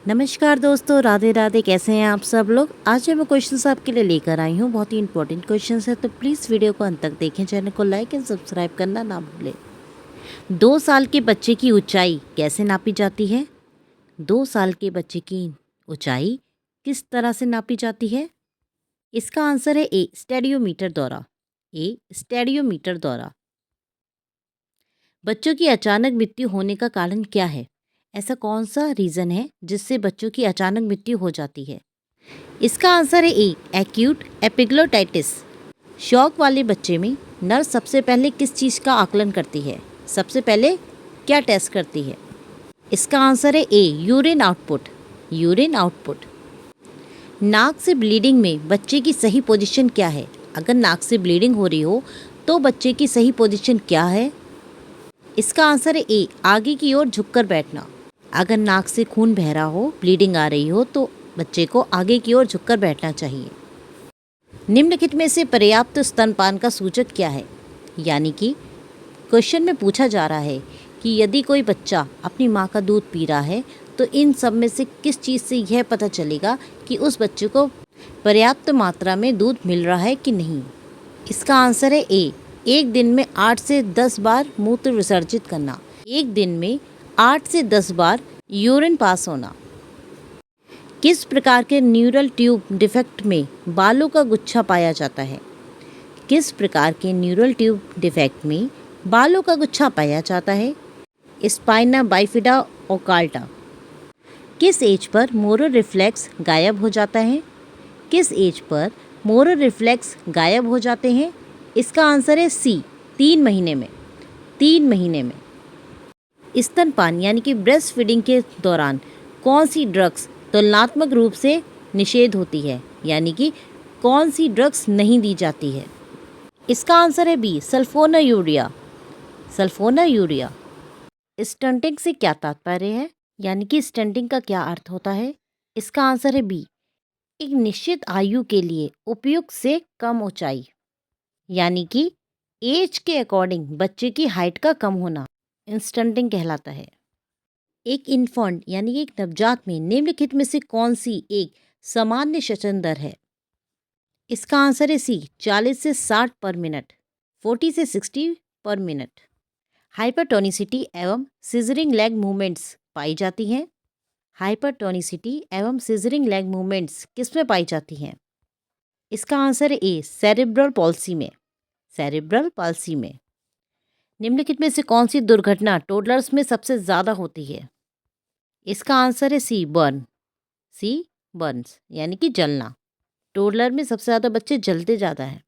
नमस्कार दोस्तों, राधे राधे। कैसे हैं आप सब लोग। आज मैं क्वेश्चंस आपके लिए लेकर आई हूँ। बहुत ही इंपॉर्टेंट क्वेश्चंस है, तो प्लीज़ वीडियो को अंत तक देखें। चैनल को लाइक एंड सब्सक्राइब करना ना भूलें। 2 साल के बच्चे की ऊंचाई कैसे नापी जाती है? 2 साल के बच्चे की ऊंचाई किस तरह से नापी जाती है? इसका आंसर है ए, स्टेडियोमीटर द्वारा। ए, स्टेडियोमीटर द्वारा। बच्चों की अचानक मृत्यु होने का कारण क्या है? ऐसा कौन सा रीज़न है जिससे बच्चों की अचानक मृत्यु हो जाती है? इसका आंसर है ए, एक्यूट एपिग्लोटाइटिस। शॉक वाले बच्चे में नर्स सबसे पहले किस चीज़ का आकलन करती है? सबसे पहले क्या टेस्ट करती है? इसका आंसर है ए, यूरिन आउटपुट। Urine output. नाक से ब्लीडिंग में बच्चे की सही पोजीशन क्या है? अगर नाक से ब्लीडिंग हो रही हो तो बच्चे की सही पोजीशन क्या है? इसका आंसर है ए, आगे की ओर झुककर बैठना। अगर नाक से खून बह रहा हो, ब्लीडिंग आ रही हो, तो बच्चे को आगे की ओर झुककर बैठना चाहिए। निम्नलिखित में से पर्याप्त स्तनपान का सूचक क्या है? यानी कि क्वेश्चन में पूछा जा रहा है कि यदि कोई बच्चा अपनी माँ का दूध पी रहा है तो इन सब में से किस चीज़ से यह पता चलेगा कि उस बच्चे को पर्याप्त मात्रा में दूध मिल रहा है कि नहीं? इसका आंसर है ए, एक दिन में 8 से 10 बार मूत्र विसर्जित करना। एक दिन में 8 से 10 बार यूरिन पास होना। किस प्रकार के न्यूरल ट्यूब डिफेक्ट में बालों का गुच्छा पाया जाता है? किस प्रकार के न्यूरल ट्यूब डिफेक्ट में बालों का गुच्छा पाया जाता है? Spina bifida occulta. किस एज पर मोरल रिफ्लेक्स गायब हो जाता है? किस एज पर मोरल रिफ्लेक्स गायब हो जाते हैं? इसका आंसर है सी, 3 महीने में। 3 महीने में। स्तनपान यानी कि ब्रेस्ट फीडिंग के दौरान कौन सी ड्रग्स तुलनात्मक रूप से निषेध होती है? यानी कि कौन सी ड्रग्स नहीं दी जाती है? इसका आंसर है बी, सल्फोनायूरिया। सल्फोनायूरिया। स्टंटिंग से क्या तात्पर्य है? यानी कि स्टंटिंग का क्या अर्थ होता है? इसका आंसर है बी, एक निश्चित आयु के लिए उपयुक्त से कम ऊंचाई। यानी कि एज के अकॉर्डिंग बच्चे की हाइट का कम होना स्टंटिंग कहलाता है। एक इन्फेंट यानी कि एक नवजात में निम्नलिखित में से कौन सी एक सामान्य श्वसन दर है? इसका आंसर है सी, 40 से 60 पर मिनट। 40 से 60 पर मिनट। हाइपरटोनिसिटी एवं सिजरिंग लेग मूवमेंट्स पाई जाती हैं। हाइपरटोनिसिटी एवं सिजरिंग लेग मूवमेंट्स किस में पाई जाती हैं? इसका आंसर है ए, सेरेब्रल पॉल्सी में। सेरेब्रल पॉल्सी में। निम्नलिखित में से कौन सी दुर्घटना टोडलर्स में सबसे ज़्यादा होती है? इसका आंसर है सी, बर्न। सी, बर्न्स यानी कि जलना। टोडलर में सबसे ज़्यादा बच्चे जलते ज़्यादा हैं।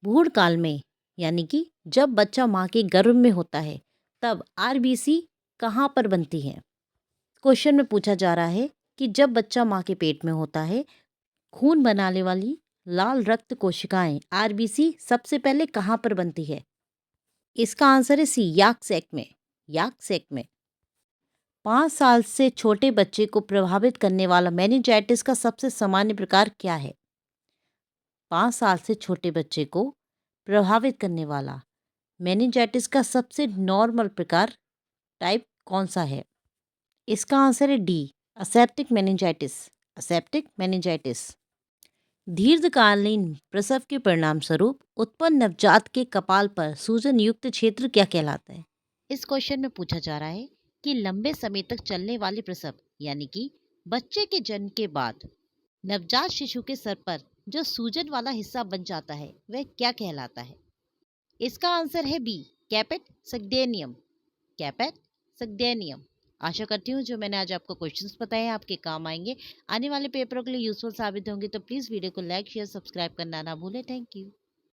भ्रूण काल में यानी कि जब बच्चा माँ के गर्भ में होता है तब आरबीसी कहाँ पर बनती है? क्वेश्चन में पूछा जा रहा है कि जब बच्चा माँ के पेट में होता है, खून बनाने वाली लाल रक्त कोशिकाएं आरबीसी सबसे पहले कहाँ पर बनती है? इसका आंसर है सी, याक सैक में। याक सैक में। 5 साल से छोटे बच्चे को प्रभावित करने वाला मेनिंजाइटिस का सबसे सामान्य प्रकार क्या है? 5 साल से छोटे बच्चे को प्रभावित करने वाला मेनिंजाइटिस का सबसे नॉर्मल प्रकार टाइप कौन सा है? इसका आंसर है D, aseptic meningitis. Aseptic meningitis. दीर्घकालीन प्रसव के परिणाम स्वरूप उत्पन्न नवजात के कपाल पर सूजन युक्त क्षेत्र क्या कहलाता है? इस क्वेश्चन में पूछा जा रहा है कि लंबे समय तक चलने वाले प्रसव यानी कि बच्चे के जन्म के बाद नवजात शिशु के सर पर जो सूजन वाला हिस्सा बन जाता है वह क्या कहलाता है? इसका आंसर है बी, कैपेट सग्डेनियम। कैपेट सग्डेनियम। आशा करती हूँ जो मैंने आज आपको क्वेश्चंस बताए आपके काम आएंगे, आने वाले पेपरों के लिए यूजफुल साबित होंगे। तो प्लीज़ वीडियो को लाइक शेयर सब्सक्राइब करना ना भूलें। Thank you.